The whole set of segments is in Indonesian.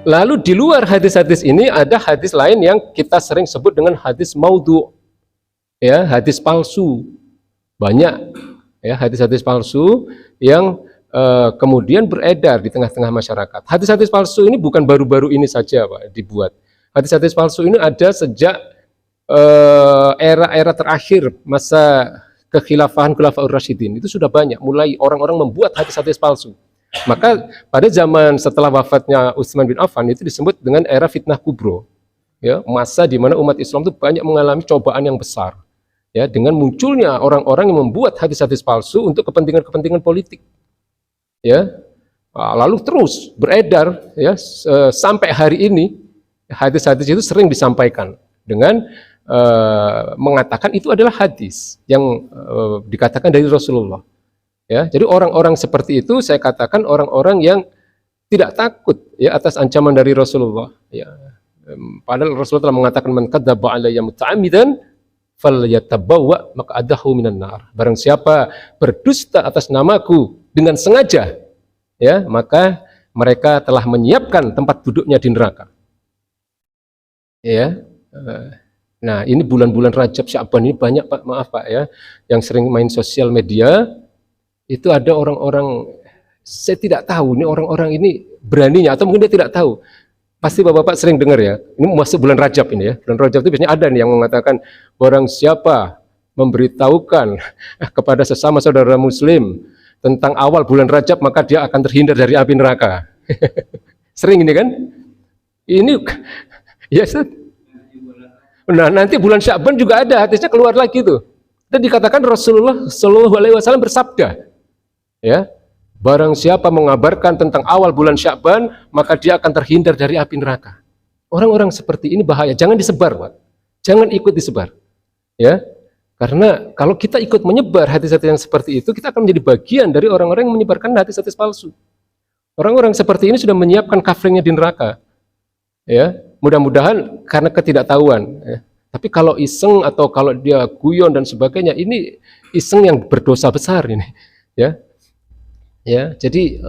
Lalu di luar hadis-hadis ini ada hadis lain yang kita sering sebut dengan hadis maudhu, ya, hadis palsu. Banyak ya hadis-hadis palsu yang kemudian beredar di tengah-tengah masyarakat. Hadis-hadis palsu ini bukan baru-baru ini saja Pak dibuat. Hadis-hadis palsu ini ada sejak era-era terakhir masa kekhilafahan Khulafaur Rasyidin. Itu sudah banyak mulai orang-orang membuat hadis-hadis palsu. Maka pada zaman setelah wafatnya Utsman bin Affan itu disebut dengan era fitnah kubro. Ya, masa di mana umat Islam itu banyak mengalami cobaan yang besar. Ya, dengan munculnya orang-orang yang membuat hadis-hadis palsu untuk kepentingan-kepentingan politik. Ya, lalu terus beredar ya sampai hari ini hadis-hadis itu sering disampaikan dengan mengatakan itu adalah hadis yang dikatakan dari Rasulullah. Ya, jadi orang-orang seperti itu saya katakan orang-orang yang tidak takut ya atas ancaman dari Rasulullah. Ya, padahal Rasulullah telah mengatakan man kadzdzaba alayya muta'ammidan falyatabawwa maq'adahu minan nar. Barang siapa berdusta atas namaku dengan sengaja, ya maka mereka telah menyiapkan tempat duduknya di neraka. Ya. Nah, ini bulan-bulan Rajab Sya'ban ini banyak Pak, maaf Pak ya, yang sering main sosial media. Itu ada orang-orang, saya tidak tahu ini orang-orang ini beraninya atau mungkin dia tidak tahu. Pasti Bapak-bapak sering dengar ya, ini masuk bulan Rajab ini ya. Bulan Rajab itu biasanya ada nih yang mengatakan barang siapa memberitahukan kepada sesama saudara muslim tentang awal bulan Rajab maka dia akan terhindar dari api neraka. Sering ini kan? Ini ya Ustaz. Nah, nanti bulan Sya'ban juga ada hadisnya keluar lagi tuh. Dan dikatakan Rasulullah Shallallahu Alaihi Wasallam bersabda, ya, barang siapa mengabarkan tentang awal bulan Sya'ban, maka dia akan terhindar dari api neraka. Orang-orang seperti ini bahaya, jangan disebar, Pak. Jangan ikut disebar. Ya. Karena kalau kita ikut menyebar hadis-hadis yang seperti itu, kita akan menjadi bagian dari orang-orang yang menyebarkan hadis-hadis palsu. Orang-orang seperti ini sudah menyiapkan kafirnya di neraka. Ya, mudah-mudahan karena ketidaktahuan, ya. Tapi kalau iseng atau kalau dia guyon dan sebagainya, ini iseng yang berdosa besar ini, ya. Ya, jadi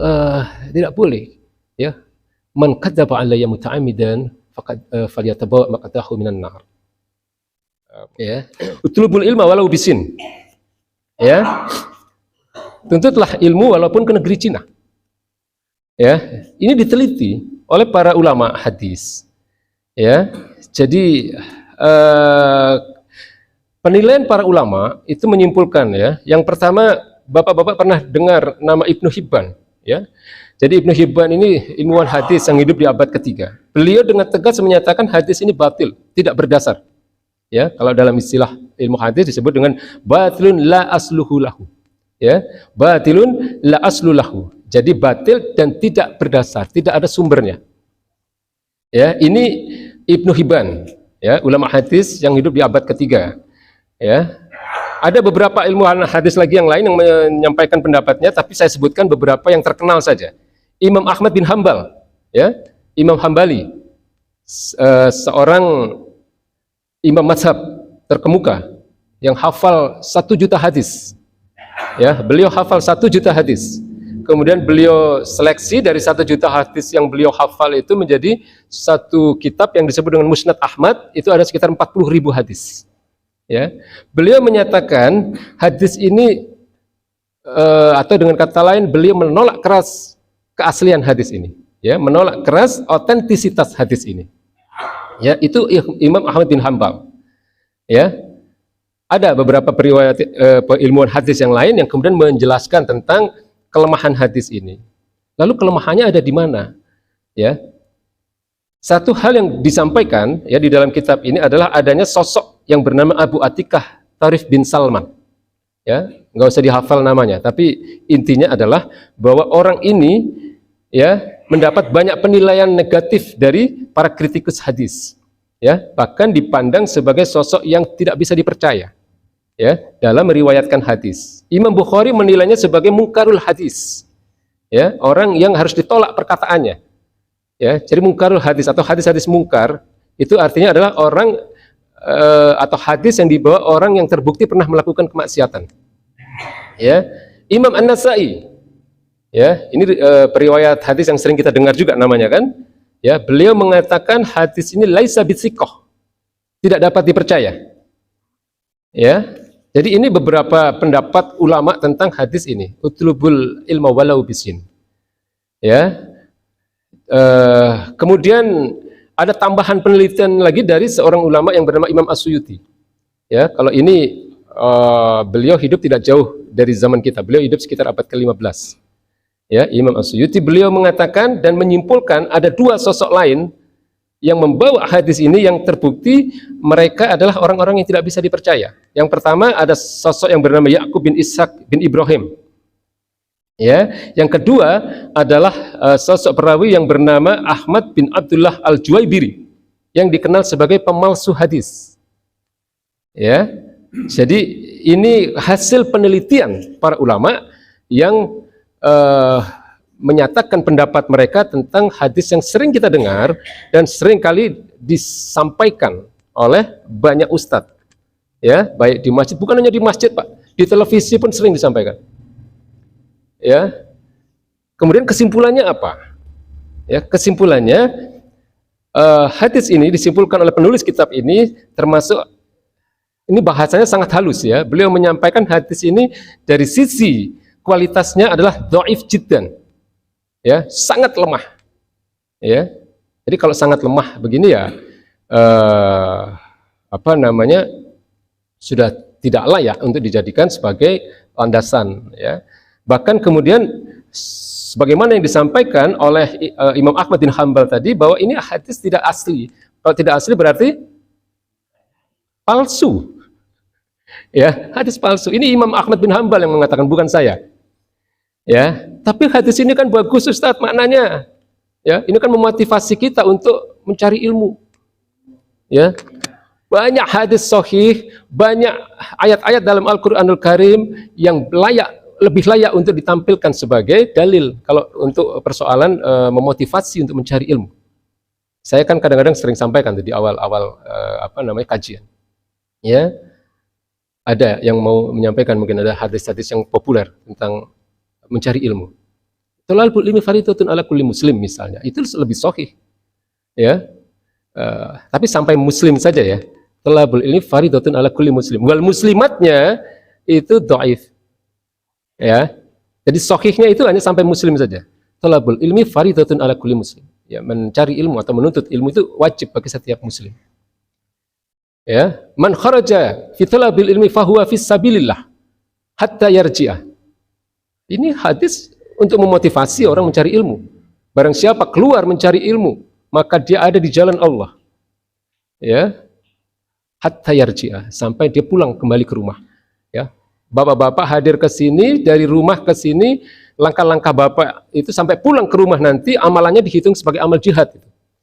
tidak boleh, ya. Man kadzdzaba alayya muta'ammidan faqad falyatabawa maq'adahu minan nar. Ya. Utlubul ilma walau bisin. Ya. Tuntutlah ilmu walaupun ke negeri Cina. Ya, ini diteliti oleh para ulama hadis. Ya. Jadi penilaian para ulama itu menyimpulkan ya. Yang pertama, Bapak-bapak pernah dengar nama Ibnu Hibban, ya. Jadi Ibnu Hibban ini ilmuwan hadis yang hidup di abad ketiga. Beliau dengan tegas menyatakan hadis ini batil, tidak berdasar. Ya, kalau dalam istilah ilmu hadis disebut dengan batilun la asluhu lahu. Ya, batilun la aslu lahu. Jadi batil dan tidak berdasar, tidak ada sumbernya. Ya, ini Ibnu Hibban, ya, ulama hadis yang hidup di abad ketiga. Ya. Ada beberapa ilmuwan hadis lagi yang lain yang menyampaikan pendapatnya, tapi saya sebutkan beberapa yang terkenal saja. Imam Ahmad bin Hambal, ya, Imam Hambali, seorang imam mazhab terkemuka yang hafal 1 juta hadis. Ya, beliau hafal 1 juta hadis. Kemudian beliau seleksi dari 1 juta hadis yang beliau hafal itu menjadi satu kitab yang disebut dengan Musnad Ahmad, itu ada sekitar 40.000 hadis. Ya, beliau menyatakan hadis ini atau dengan kata lain beliau menolak keras keaslian hadis ini, ya, menolak keras otentisitas hadis ini. Ya, itu Imam Ahmad bin Hambal. Ya, ada beberapa periwayat ilmuwan hadis yang lain yang kemudian menjelaskan tentang kelemahan hadis ini. Lalu kelemahannya ada di mana? Ya, satu hal yang disampaikan ya di dalam kitab ini adalah adanya sosok yang bernama Abu Atikah Tarif bin Salman. Ya, nggak usah dihafal namanya, tapi intinya adalah bahwa orang ini ya mendapat banyak penilaian negatif dari para kritikus hadis. Ya, bahkan dipandang sebagai sosok yang tidak bisa dipercaya. Ya, dalam meriwayatkan hadis. Imam Bukhari menilainya sebagai mungkarul hadis. Ya, orang yang harus ditolak perkataannya. Ya, jadi mungkarul hadis atau hadis-hadis mungkar itu artinya adalah orang atau hadis yang dibawa orang yang terbukti pernah melakukan kemaksiatan. Ya, Imam An-Nasai, ya, ini periwayat hadis yang sering kita dengar juga namanya kan, Ya, beliau mengatakan hadis ini laisa bithiqah, tidak dapat dipercaya. Ya. Jadi ini beberapa pendapat ulama tentang hadis ini. Utlubul ilma walau bisin. Ya. Kemudian ada tambahan penelitian lagi dari seorang ulama yang bernama Imam As-Suyuti. Ya, kalau ini beliau hidup tidak jauh dari zaman kita. Beliau hidup sekitar abad ke-15. Ya, Imam As-Suyuti beliau mengatakan dan menyimpulkan ada dua sosok lain yang membawa hadis ini yang terbukti mereka adalah orang-orang yang tidak bisa dipercaya. Yang pertama ada sosok yang bernama Ya'qub bin Ishaq bin Ibrahim. Ya, yang kedua adalah sosok perawi yang bernama Ahmad bin Abdullah Al-Juwaibiri yang dikenal sebagai pemalsu hadis. Ya. Jadi ini hasil penelitian para ulama yang menyatakan pendapat mereka tentang hadis yang sering kita dengar dan sering kali disampaikan oleh banyak ustadz, ya, baik di masjid, bukan hanya di masjid Pak, di televisi pun sering disampaikan. Ya, kemudian kesimpulannya apa? Ya, kesimpulannya hadis ini disimpulkan oleh penulis kitab ini termasuk, ini bahasanya sangat halus ya, beliau menyampaikan hadis ini dari sisi kualitasnya adalah dhaif jiddan. Ya, sangat lemah. Ya. Jadi kalau sangat lemah begini ya sudah tidak layak untuk dijadikan sebagai landasan ya. Bahkan kemudian sebagaimana yang disampaikan oleh Imam Ahmad bin Hanbal tadi bahwa ini hadis tidak asli. Kalau tidak asli berarti palsu. Ya, hadis palsu. Ini Imam Ahmad bin Hanbal yang mengatakan, bukan saya. Ya, tapi hadis ini kan bagus Ustaz maknanya. Ya, ini kan memotivasi kita untuk mencari ilmu. Ya. Banyak hadis sahih, banyak ayat-ayat dalam Al-Qur'anul Karim yang lebih layak untuk ditampilkan sebagai dalil kalau untuk persoalan memotivasi untuk mencari ilmu. Saya kan kadang-kadang sering sampaikan di awal-awal kajian. Ya. Ada yang mau menyampaikan, mungkin ada hadis-hadis yang populer tentang mencari ilmu. Thalabul ilmi fardhatun ala kulli muslim misalnya. Itu lebih sahih. Ya. Tapi sampai muslim saja ya. Thalabul ilmi fardhatun ala kulli muslim. Wal muslimatnya itu dhaif. Ya. Jadi sahihnya itu hanya sampai muslim saja. Thalabul ilmi fardhatun ala kulli muslim. Ya, mencari ilmu atau menuntut ilmu itu wajib bagi setiap muslim. Ya, man kharaja fi talabil ilmi fahuwa fi sabilillah hatta yarji'ah. Ini hadis untuk memotivasi orang mencari ilmu. Barang siapa keluar mencari ilmu, maka dia ada di jalan Allah. Ya. Hatta yarji'ah, sampai dia pulang kembali ke rumah. Ya. Bapak-bapak hadir ke sini, dari rumah ke sini, langkah-langkah bapak itu sampai pulang ke rumah nanti amalannya dihitung sebagai amal jihad.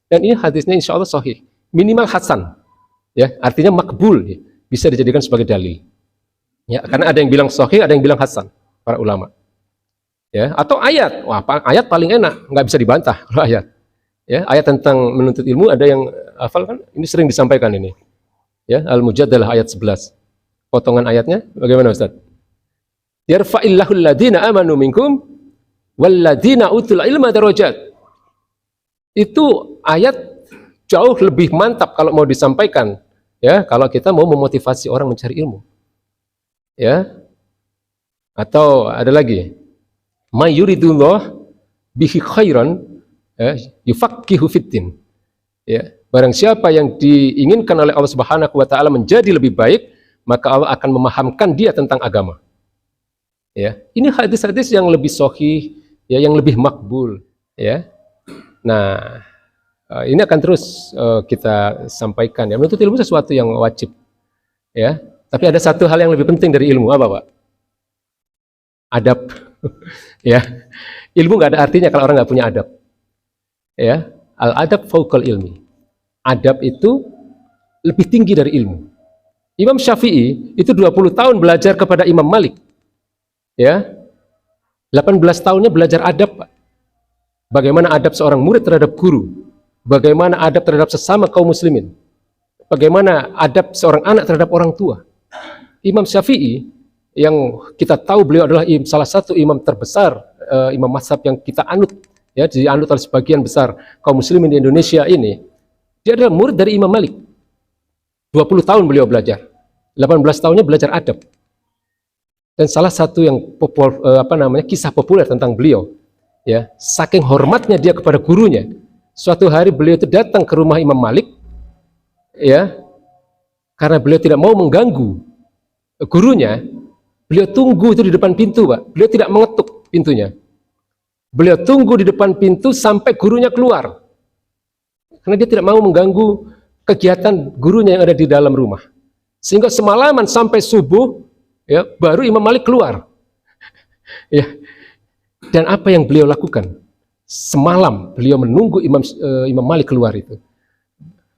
Dan ini hadisnya insya Allah sahih, minimal hasan. Ya, artinya makbul, ya, bisa dijadikan sebagai dalil. Ya, karena ada yang bilang sahih, ada yang bilang hasan, para ulama. Ya, atau ayat, wah ayat paling enak, nggak bisa dibantah kalau ayat. Ya, ayat tentang menuntut ilmu ada yang hafal kan? Ini sering disampaikan ini. Ya, Al-Mujadalah ayat 11. Potongan ayatnya bagaimana Ustaz? Yarfa'illahu alladhina amanu minkum walladhina utul ilma darajat. Itu ayat jauh lebih mantap kalau mau disampaikan, ya, kalau kita mau memotivasi orang mencari ilmu. Ya. Atau ada lagi, may yuridullah bihi khairan yufaqihu fiddin. Ya, barang siapa yang diinginkan oleh Allah Subhanahu wa taala menjadi lebih baik, maka Allah akan memahamkan dia tentang agama. Ya, ini hadis-hadis yang lebih sahih, ya, yang lebih makbul, ya. Nah, ini akan terus kita sampaikan ya. Menuntut ilmu sesuatu yang wajib, ya. Tapi ada satu hal yang lebih penting dari ilmu, apa Pak? Adab. Ya, ilmu nggak ada artinya kalau orang nggak punya adab. Ya, al-adab fauqal ilmi. Adab itu lebih tinggi dari ilmu. Imam Syafi'i itu 20 tahun belajar kepada Imam Malik. Ya, 18 tahunnya belajar adab, Pak. Bagaimana adab seorang murid terhadap guru. Bagaimana adab terhadap sesama kaum muslimin. Bagaimana adab seorang anak terhadap orang tua. Imam Syafi'i yang kita tahu beliau adalah salah satu imam terbesar, imam mazhab yang kita anut ya, dianut oleh sebagian besar kaum muslimin di Indonesia ini, dia adalah murid dari Imam Malik. 20 tahun beliau belajar, 18 tahunnya belajar adab. Dan salah satu yang kisah populer tentang beliau, ya, saking hormatnya dia kepada gurunya, suatu hari beliau itu datang ke rumah Imam Malik, ya, karena beliau tidak mau mengganggu gurunya. Beliau tunggu itu di depan pintu, Pak. Beliau tidak mengetuk pintunya. Beliau tunggu di depan pintu sampai gurunya keluar, karena dia tidak mau mengganggu kegiatan gurunya yang ada di dalam rumah. Sehingga semalaman sampai subuh, ya, baru Imam Malik keluar. Ya. Dan apa yang beliau lakukan? Semalam beliau menunggu Imam Malik keluar itu.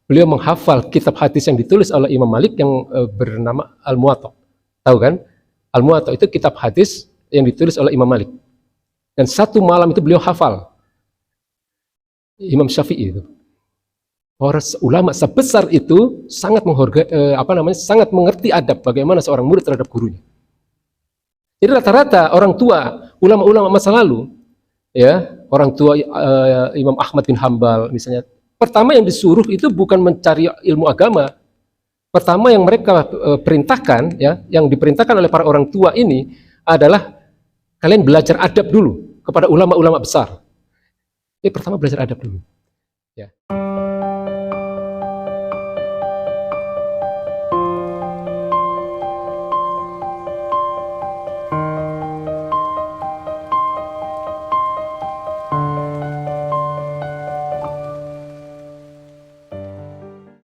Beliau menghafal kitab hadis yang ditulis oleh Imam Malik yang bernama Al-Muwatta. Tahu kan? Al-Muwatta itu kitab hadis yang ditulis oleh Imam Malik. Dan satu malam itu beliau hafal. Imam Syafi'i itu. Orang ulama sebesar itu sangat menghargai, sangat mengerti adab bagaimana seorang murid terhadap gurunya. Jadi rata-rata orang tua, ulama-ulama masa lalu, ya, orang tua Imam Ahmad bin Hambal misalnya, pertama yang disuruh itu bukan mencari ilmu agama. Pertama yang mereka perintahkan, ya, yang diperintahkan oleh para orang tua ini adalah kalian belajar adab dulu kepada ulama-ulama besar. Ini pertama belajar adab dulu. Ya.